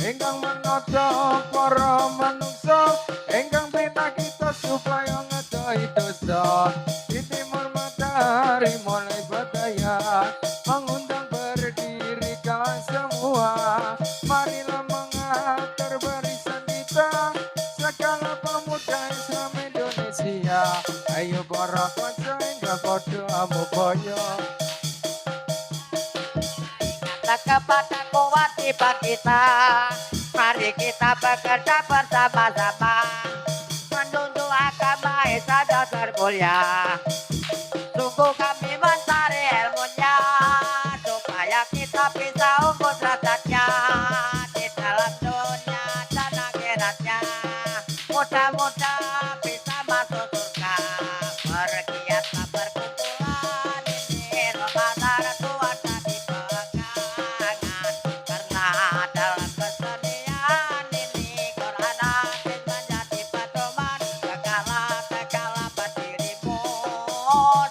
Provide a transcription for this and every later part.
ingkang menata para manungsa ingkang kita supaya ngedoi dosa di timur matahari mulai bergaya mengundang berdiri kalian semua marilah mengatur barisan kita segala pemuda Islam Indonesia ayo para konco hingga kodo amuboyo kepada kewajiban kita mari kita bekerja bersama-sama menuntut agama Islam yang termulia sungguh kami mencari ilmunya supaya kita bisa ukur derajatnya di dalam dunia dan akhiratnya mudah-mudahan bisa masuk surga bergiatlah berkumpulan ini Ramadan Tuhan jadi pegangan karena dalam kesenian ini Quran hadis menjadi pedoman segala berdirimu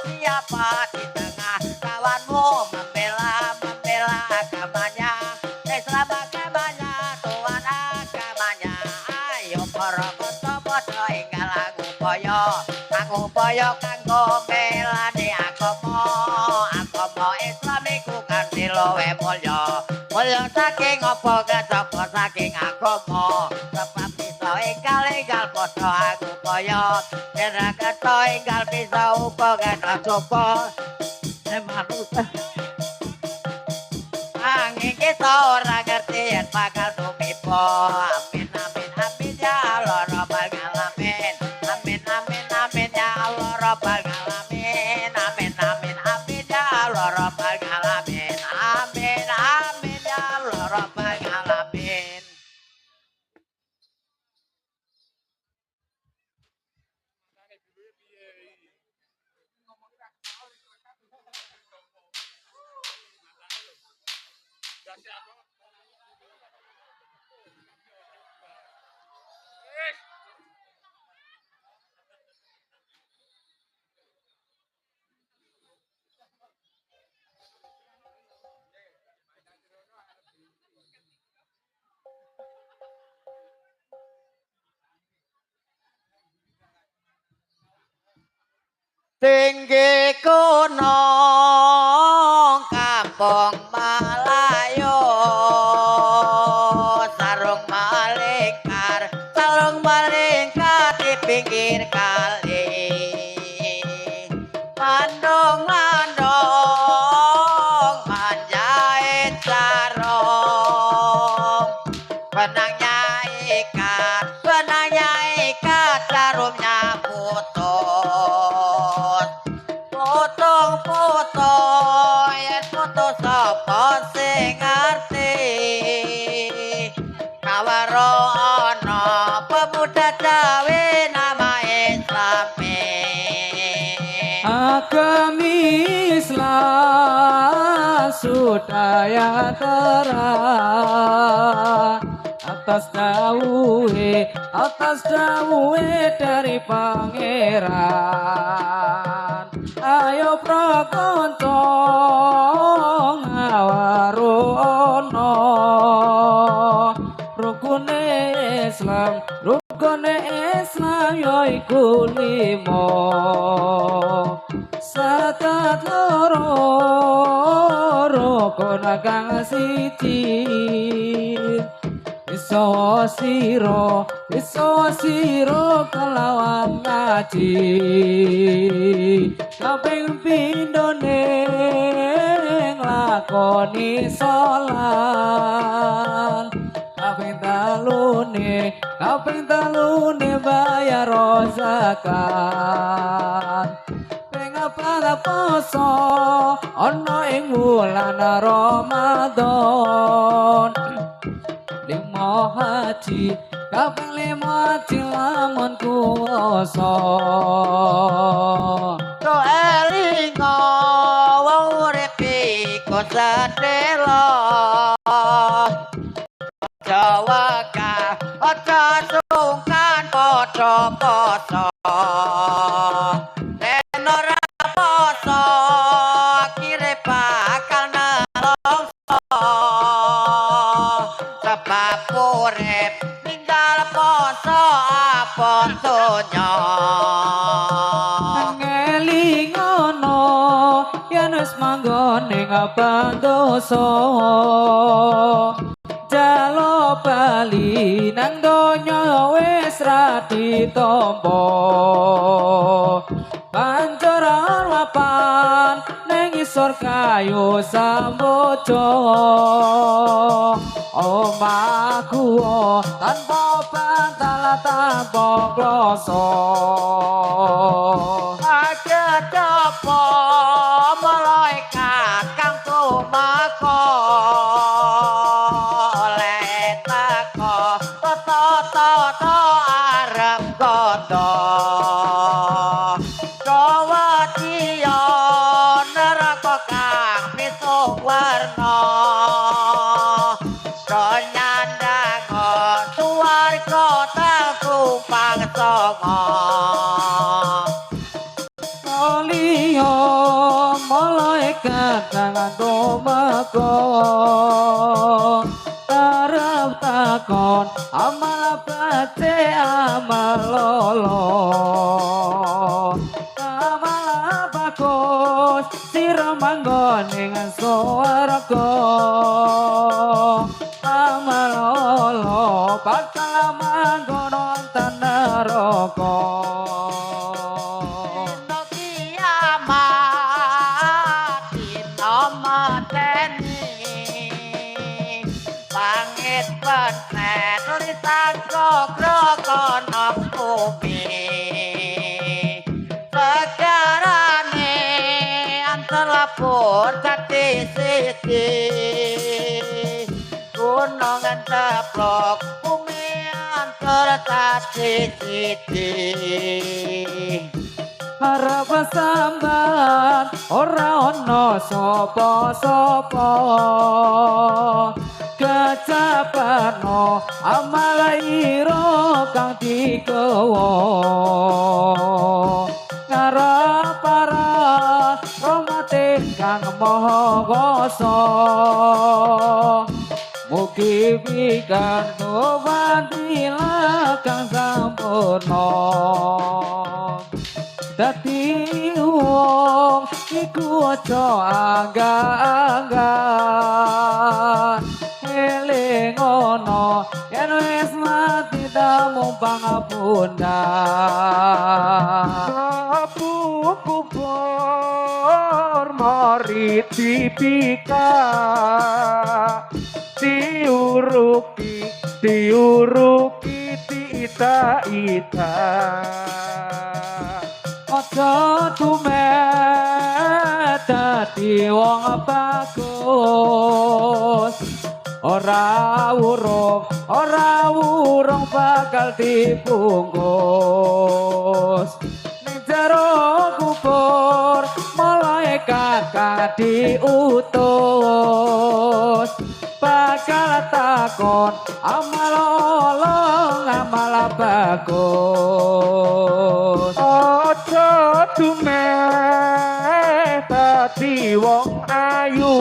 siapa di tengah kawanmu membela agamanya Islam agamanya Tuhan agamanya ayo para bodo ingkang ngupaya kanggo melani agama Islam iku kanthi luwih mulya saking apa kecapa saking agama sebab bisa enggal padha ngupaya yen kata enggal bisa upaya coba angin kita ora ngerti yen bakal tumiba amin amin amin ya Allah rabbal alamin amin amin amin ya Allah rabbal alamin amin amin amin ya Allah rabbal alamin amin amin ya Allah rabbal alamin tinggi gunung kampung Malayo sarung melingkar di pinggir kali landung menjahit sarung benangnya ikat sarungnya putus sapa sing ngerti kawaro ana pemuda Jawa nama Islami agami Islam sudaya terang atas dawuhe dari pangeran ayo prakonco ngawarono rukune Islam yaiku 5 sadat loro rukun kang siji iso siro kelawan ngaji kaping pindhone nglakoni salat kaping talune bayar zakat pengapal poso ana ing wulan Ramadan limo haji kaping 5 haji lamun kuwasa to elingo wong urip iku sedelo Jawa ka aja sungkan padha poso yen ora poso akhire bakal nelongso sebab urip ninggal poso apa donya ngelingono yen wis manggon ning dosa jalo bali nang donya wis ra ditampa banjur lapan ning isor kayu samboja omahku tanpa bantal tanpa kloso Akedopo malaikat kang tumeka oleh teko toto arep kondo Dawatiya neraka kang pitung warna Donyandango suwarga tang tumpang songo Liya malaikat nang domeko arep takon amal bace amal lolo amal bagus sira manggon ing swarga amal lolo bakal manggon wonten neraka Langit penet lisan kono bumi sekarane antar lapor dadi siji gunung anteplok bumi antar dadi siji harap sambat ora ono sapa-sapa kecapano amal ira kang digawa ngarep para rahmate kang maha kuwasa mugi pikantuk fadilah kang sampurna dadi wong iku aja angga-angga eling ono yen wis mati tamung pangapunten apu kubur mari dipika diuruki ita-ita aja tumet dadi wong bagus ora urung bakal dibungkus ning jero kubur malaikat kang diutus bakal takon amal olong amal bagus aja dumeh dadi wong ayu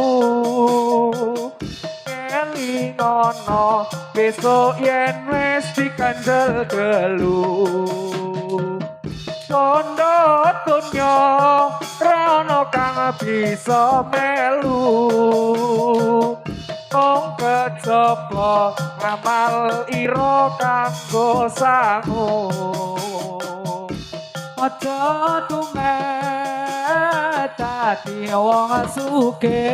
kelingono besok yen wis dikandel gelu tondo dunya rono kang bisa melu wong kejaba ngamal ira kanggo sangu aja tumet dadi wong sugih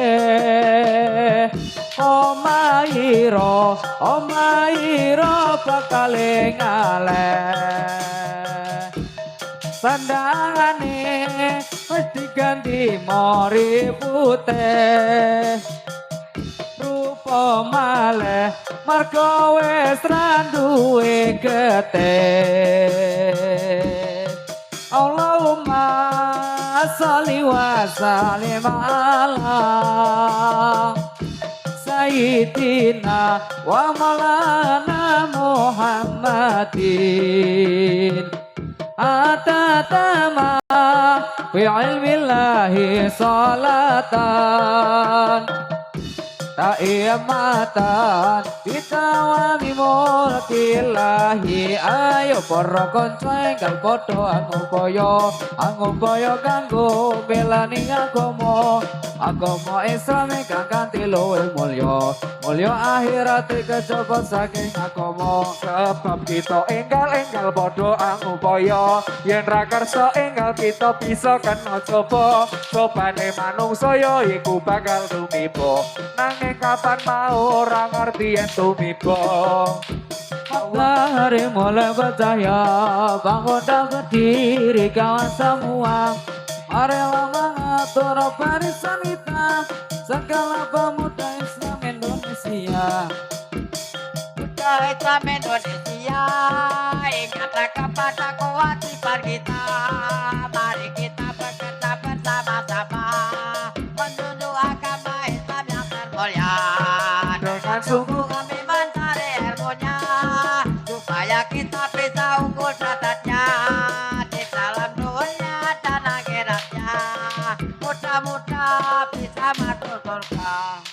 omaira bakal ngaleh sandangane wis diganti mori putih rupa malih marga wis ra duwe getih Allahumma sholli wa sallim ala sayyidina wa maulana Muhammadin atatama fi ilmillahi salatan tak iamatan ditawani mulkilahi ayo para kanca enggal padha angupaya kanggo belani agama Islam kang kanthi luwih mulya akhirat kejaba saking agama sebab kita enggal padha angupaya yen ra kersa enggal kita bisa kena coba sopane manungsa ya iku bakal tumiba nanging kapan mau ora ngerti yen tumiba matahari mulai bercahaya bangun dan berdiri kawan semua marilah mengatur barisan kita segala pemuda Islam Indonesia Pemuda Islam Indonesia ingatlah kepada kewajiban kita mari kita bekerja bersama-sama menunjuk agama Islam yang termulia dengan sungguh kami mencari ilmunya supaya kita bisa unggul derajatnya di dalam dunia dan akhiratnya mudah-mudahan bisa masuk surga.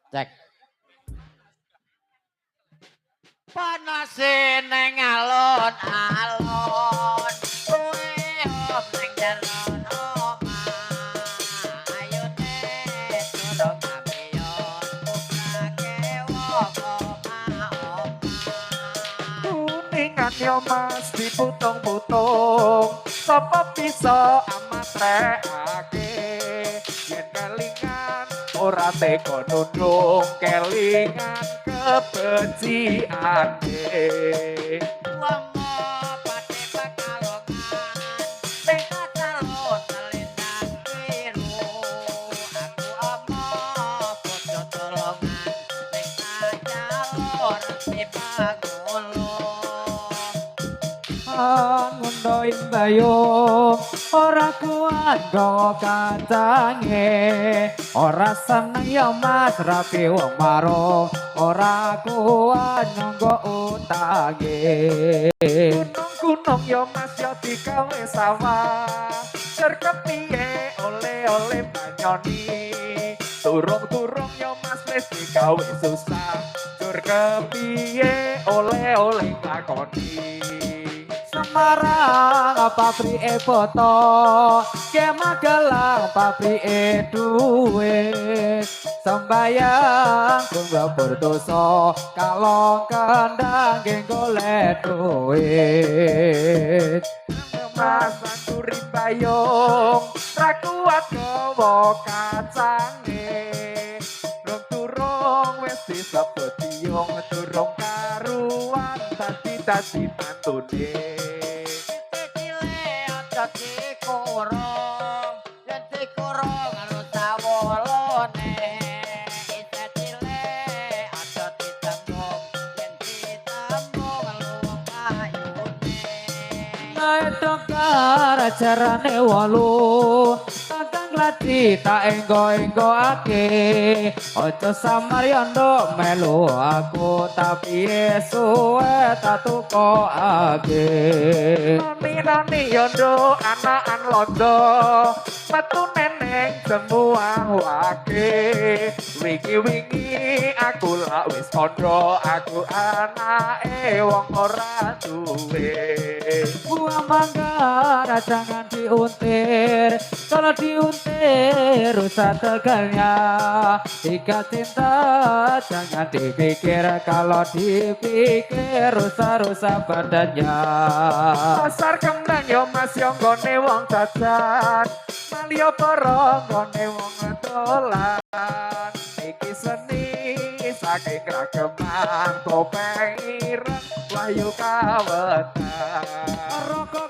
Cek. Panase neng alon-alon, kowe op neng jalan omah. Ayo deh tulung kampiyon, bukrake wong omah-omah. Kuningan yo mas diputung-putung, sapa bisa amatrekake yen kelingan ora teko nundung kelingan kebenciane Wongo pate pekalongan, sing kacalon selendang biru. Aku omong bojo tolongan, sing kacalon di pagulung. Ngundo imbayung ora kuat gawa kancange ora seneng ya mas rapi wong maro ora kuat nyanggo utange gunung-gunung yo mas yo digawe sawah cer kepiye oleh-oleh banyoni turung-turung yo mas wis digawe susah cer kepiye oleh-oleh lakoni Semarang pabrike foto ke Magelang pabrike duit sembayang tunggu berdosa kalau kendang nggih golek duit mas santuri bayung ra kuat gawa kacange turung wis disebut diung durung karuan dadi mantune Dikurung, yen dikurung harus sawolone. Ite cilik aja ditembung, yen ditembung luwung ayune. naik tongkar ajarane 8 takang lati tak enggo-enggoake ojo samar yondo melu aku tapi suwe tak tukokake nani yondo anakan londo metu neneng semua wake wingi-wingi aku lak wis kondo aku anake wong ora duwe buah mangga jangan diuntir kalau diuntir rusak tegalnya jika cinta jangan dipikir kalau dipikir rusak-rusak badannya pasar kembang yo mas yo nggone wong jajan malio para nggone wong dolan iki seni saking rageman topeng ireng wahyu kawetan rokok